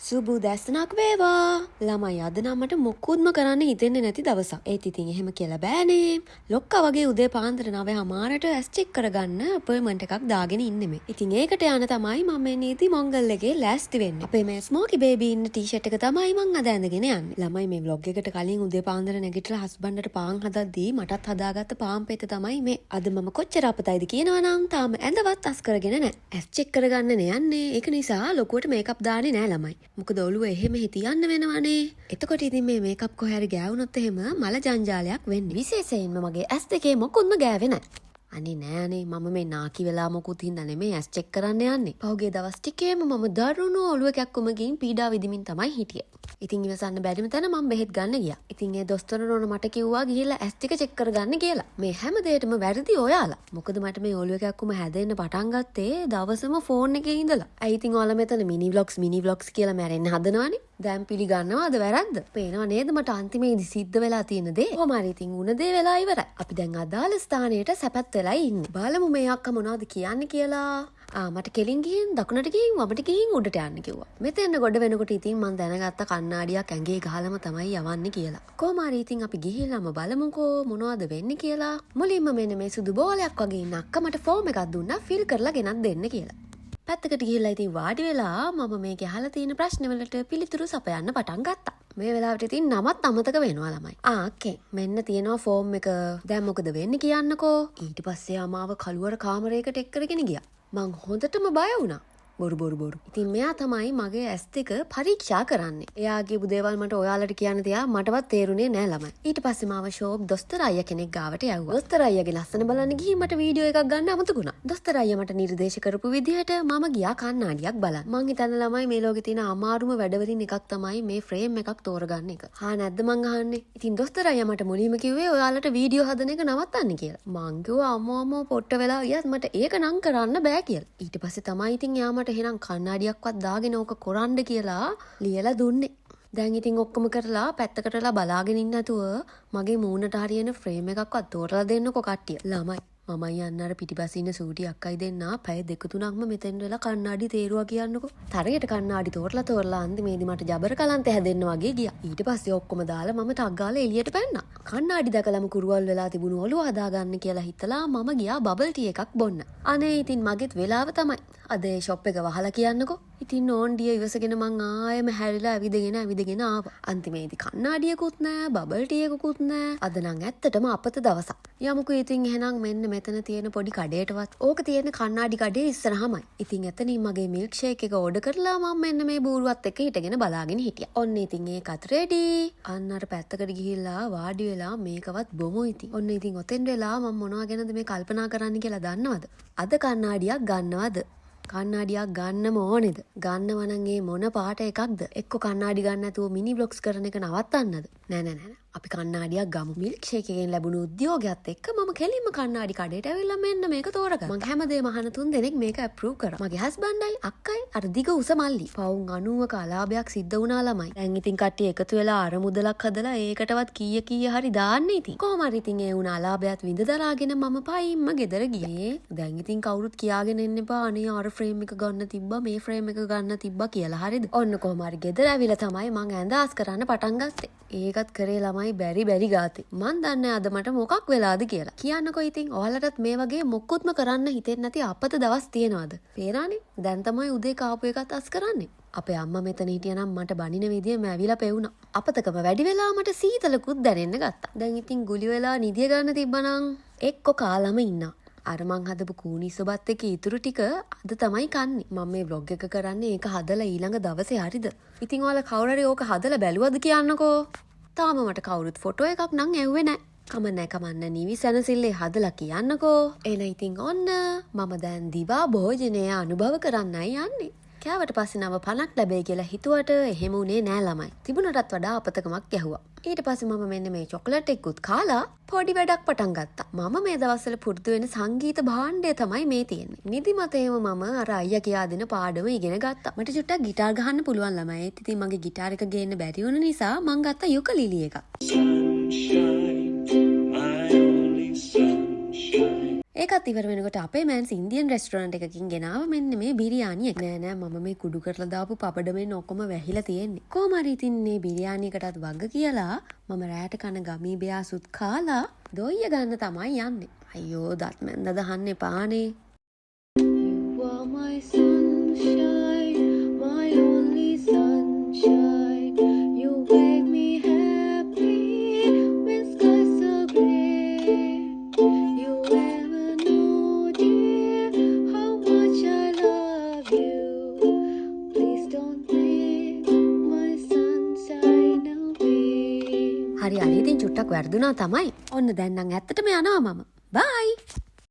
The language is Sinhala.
සුබු දැස්සනක් වේවා ළමයි අද නම් මට මොකුත්ම කරන්න හිතෙන්නේ නැති දවසක්. ඒත් ඉතින් එහෙම කියලා බෑනේ. ලොක්කා වගේ උදේ පාන්දර 9:00ට ඇස් චෙක් කරගන්න අපොයින්ට්මන්ට් එකක් දාගෙන ඉන්නෙමේ. ඉතින් ඒකට යන තමයි මම මේ නීති මොංගල් එකේ ලෑස්ති වෙන්නේ. අපේ මේ ස්මෝකි බේබී ඉන්න ටී-ෂර්ට් එක තමයි මං අද ඇඳගෙන යන්නේ. ළමයි මේ vlog එකට කලින් උදේ පාන්දර නැගිටලා හස්බන්ඩ්ට පාන් හදද්දී මටත් හදාගත්ත පාන් පෙත තමයි මේ. අද මම කොච්චර අපතයිද කියනවනම් තාම ඇඳවත් අස් කරගෙන නැහැ. ඇස් චෙක් කරගන්න යන්නේ. ඒක නිසා ලොකුවට මේකප් දාන්නේ නැහැ ළමයි. මොකද ඔළුව එහෙම හිතියන්න වෙනවනේ. එතකොට ඉතින් මේ මේකප් කොහේ හරි ගෑවුනොත් එහෙම මල ජංජාලයක් වෙන්නේ. විශේෂයෙන්ම මගේ ඇස් දෙකේ මොකුත්ම ගෑවේ නැහැ. අනේ නෑනේ මම මේ නාකි වෙලා මොකුත් හින්දා නෙමෙයි ඇස් චෙක් කරන්න යන්නේ. පහුගිය දවස් ටිකේම මම දරුණු ඔළුව කැක්කුම ගින් පීඩා විඳිමින් තමයි හිටියේ. ඉතින් ඉවසන්න බැරිම තැන මම බෙහෙත් ගන්න ගියා. ඉතින් ඒ දොස්තර නෝන මට කිව්වා ගිහිල්ලා ඇස් ටික චෙක් කරගන්න කියලා. මේ හැම දෙයකටම වැරදි ඔයාලා. මොකද මට මේ ඔළුව කැක්කුම හැදෙන්න පටන් ගත්තේ දවසම ෆෝන් එකේ ඉඳලා. අයි ඉතින් ඔයාලා මෙතන මිනි vlogs කියලා මැරෙන්න හදනවනේ. දැන් පිළිගන්නවද වැරද්ද? පේනව නේද මට අන්තිමේදී සිද්ධ වෙලා තියෙන දේ. කොහොම හරි ඉතින් උන දේ වෙලා ඉවරයි. අපි දැන් අදාළ ස්ථානයට සැපත් වෙලා ඉන්නේ. බලමු මේ අක්කා මොනවද කියන්නේ කියලා. මට කෙලින් ගිහින් දකුණට ගිහින් වමට ගිහින් උඩට යන්න කිව්වා. මෙතෙන් ගොඩ වෙනකොට ඉතින් මං දැනගත්ත කණ්ණාඩියක් ඇඟේ ගහලම තමයි යවන්නේ කියලා. කොහොම හරි ඉතින් අපි ගිහිල්ලාම බලමුකෝ මොනවද වෙන්නේ කියලා. මුලින්ම මෙන්න මේ සුදු බෝලයක් වගේ ඉන්න අක්කා මට ෆෝම් එකක් දුන්නා ෆිල් කරලා ගෙනත් දෙන්න කියලා. පැත්තකට ගිහිල්ලා ඉතින් වාඩි වෙලා මම මේකේ අහලා තියෙන ප්‍රශ්නවලට පිළිතුරු සපයන්න පටන් ගත්තා. මේ වෙලාවට ඉතින් නමත් අමතක වෙනවා ළමයි. ඕකේ. මෙන්න තියෙනවා ෆෝම් එක. දැන් මොකද වෙන්නේ කියන්නකෝ. ඊට පස්සේ ආමාව කළුවර කාමරයකට එක් කරගෙන ගියා. මං හොඳටම බය වුණා. බොරු. ඉතින් මෙයා තමයි මගේ ඇස් දෙක පරීක්ෂා කරන්නේ. එයා කියපු දේවල් මට ඔයාලට කියන්න තියා මටවත් තේරුනේ නෑ ළමයි. ඊට පස්සේ මාව ෂෝප් දොස්තර අයියා කෙනෙක් ගාවට යවුවා. දොස්තර අයියාගේ ලස්සන බලන්න ගිහින් මට වීඩියෝ එකක් ගන්න අමතක වුණා. දොස්තර අයියා මට නිර්දේශ කරපු විදිහට මම ගියා කණ්ණාඩියක් බලන්න. මං හිතන්නේ ළමයි මේ ලෝකේ තියෙන අමාරුම වැඩවලින් එකක් තමයි මේ ෆ්‍රේම් එකක් තෝරගන්න එක. නැද්ද මං අහන්නේ. ඉතින් දොස්තර අයියා මට මුලින්ම කිව්වේ ඔයාලට වීඩියෝ හදන එක නවත්තන්න කියලා. මං කිව්වා අම්මෝ පොට්ට වෙලා ගියත් මට ඒක නම් කරන්න බෑ කියලා. ඊට පස්සේ තමයි ඉතින් එයා මට එහෙනම් කණ්ණාඩිය ක්වත් දාගෙන ඕක කොරන්න කියලා ලියලා දුන්නේ. දැන් ඉතින් ඔක්කොම කරලා පැත්තකටලා බලාගෙන ඉන්න නැතුව මගේ මූණට හරියන ෆ්‍රේම් එකක්වත් තෝරලා දෙන්නකෝ කට්ටිය. ළමයි මමයි යන්න අර පිටිපස්සේ ඉන්න සූටි අක්කයි දෙන්නා පැය 2-3ක්ම මෙතෙන් වෙලා කණ්ණාඩි තේරුවා කියන්නකෝ. තරයට කණ්ණාඩි තෝරලා අන්තිමේදී මට ජබර කලන්තේ හැදෙන්න වගේ ගියා. ඊට පස්සේ ඔක්කොම දාලා මම ටක් ගාලා එළියට පැන්නා. කණ්ණාඩි දැකලාම කුරුවල් වෙලා තිබුණු ඔළුව හදාගන්න කියලා හිතලා මම ගියා බබල් ටී එකක් බොන්න. අනේ ඉතින් මගෙත් වෙලාව තමයි. අද ඒ ෂොප් එක වහලා කියන්නකෝ. ඉතින් ඕන්ඩිය ඉවසගෙන මං ආයෙම හැරිලා ඇවිදගෙන ආවා. අන්තිමේදී කණ්ණාඩියකුත් නෑ බබල් ටී එකකුත් නෑ. අද නම් ඇත්තටම අපත දවසක්. යමුකෝ ඉතින් එහෙනම් මෙන්න මෙතන තියෙන පොඩි කඩේටවත්. ඕක තියෙන කණ්ණාඩි කඩේ ඉස්සරහමයි. ඉතින් එතනින් මගේ මිල්ක් ෂේක් එක ඕඩර් කරලා මම මෙන්න මේ බූරුවත් එක්ක හිටගෙන බලාගෙන හිටියා. ඔන්න ඉතින් ඒකත් රෙඩි. අන්න අර පැත්තකට ගිහිල්ලා වාඩි වෙලා මේකවත් බොමු ඉතින්. ඔන්න ඉතින් ඔතෙන් වෙලා මම මොනවා ගැනද මේ කල්පනා කරන්න කියලා දන්නවද? අද කණ්ණාඩියක් ගන්නවද? කණ්ණාඩියක් ගන්නම ඕනේද? ගන්නව නම් ඒ මොන පාට එකක්ද? එක්ක කණ්ණාඩි ගන්න නැතුව මිනි vlogs කරන එක නවත්තන්නද? නෑ. අපි කණ්ණාඩියක් ගමු. මිල්ක් ෂේක් එකෙන් ලැබුණු උද්‍යෝගයත් එක්ක මම කෙලින්ම කණ්ණාඩි කඩේට ඇවිල්ලා මෙන්න මේක තෝරගත්තා. මං හැමදේම අහන 3 දෙනෙක් මේක අප්‍රූව් කරා. මගේ හස්බන්ඩ්යි අක්කයි අර දිග උස මල්ලි. පවුන් 90ක අලාභයක් සිද්ධ වුණා ළමයි. දැන් ඉතින් කට්ටිය එකතු වෙලා අර මුදලක් හදලා ඒකටවත් කීය හරි දාන්න ඉතින්. කොහොම හරි ඉතින් ඒ වුණ අලාභයත් විඳ දරාගෙන මම පයින්ම ගෙදර ගියේ. දැන් ඉතින් කවුරුත් කියාගෙන එන්න එපා අනේ අර ෆ්‍රේම් එක ගන්න තිබ්බා මේ ෆ්‍රේම් එක ගන්න තිබ්බා කියලා. හරිද? ඔන්න කොහොම හරි ගෙදර ඇවිල්ලා තමයි මං ඇඳාස් කරන්න පටන් ගත්තේ. ඒකත් කරේ ළමයි බැරි ගාතේ. මන් දන්නේ අද මට මොකක් වෙලාද කියලා. කියන්නකෝ ඉතින් ඔයාලටත් මේ වගේ මොකුත්ම කරන්න හිතෙන්නේ නැති අපත දවස් තියෙනවද? පේරානේ. දැන් තමයි උදේ කාපු එකත් අස් කරන්නේ. අපේ අම්මා මෙතන හිටියනම් මට බනින විදියම ඇවිලා පෙවුණා. අපතකම වැඩි වෙලා මට සීතලකුත් දැනෙන්න ගත්තා. දැන් ඉතින් ගුලි වෙලා නිදිය ගන්න තිබ්බනම් එක්ක කාලම ඉන්නවා. අර මං හදපු කූනිස්සොබත් එක්ක ඉතුරු ටික අද තමයි කන්නේ. මම මේ vlog එක කරන්නේ ඒක හදලා ඊළඟ දවසේ හරිද? ඉතින් ඔයාලා කවුරු හරි ඕක හදලා බැලුවද කියන්නකෝ. තාම මට කවුරුත් ෆොටෝ එකක් නම් ඇව්වේ නෑ. කමන්න නිවි සැනසිල්ලේ හදලා කියන්නකෝ. එන ඉතින් ඔන්න මම දැන් දිවා භෝජනය අනුභව කරන්නයි යන්නේ. කෑවට පස්සේ 9:50ක් ලැබෙයි කියලා හිතුවට එහෙම උනේ නෑ ළමයි. තිබුණටත් වඩා අපතකමක් ගැහුවා. ඊට පස්සේ මම මෙන්න මේ චොකලට් එකකුත් කාලා පොඩි වැඩක් පටන් ගත්තා. මම මේ දවස්වල පුරුදු වෙන සංගීත භාණ්ඩය තමයි මේ තියෙන්නේ. නිදිමතේම මම අර අයියා කියා දෙන පාඩම ඉගෙන ගත්තා. මට චුට්ටක් ගිටාර් ගහන්න පුළුවන් ළමයි. ඒත් ඉතින් මගේ ගිටාර් එක ගේන්න බැරි වුණ නිසා මං ගත්තා යුකලිලි එකක්. ඒකත් ඉවර වෙනකොට අපේ මෑන්ස් ඉන්දියන් රෙස්ටොරන්ට් එකකින් ගෙනාව මෙන්න මේ බිරියානි එක. නෑ මම මේ කුඩු කරලා දාපු පපඩමෙන් ඔක්කොම වැහිලා තියෙන්නේ. කොහොම හරි ඉතින් මේ බිරියානි එකටත් වග කියලා මම රැට කන ගමී බෙයාසුත් කාලා දොයිය ගන්න තමයි යන්නේ. අයියෝ දත් මැන්ද දහන්න එපානේ. You are my sunshine, my only sunshine. You make me happy when skies are gray. You ever know, dear, how much I love you. Please don't take my sunshine away. හරි අනේ ඉතින් චුට්ටක් වැරදුනා තමයි. ඔන්න දැන් නම් ඇත්තටම යනවා මම. Bye.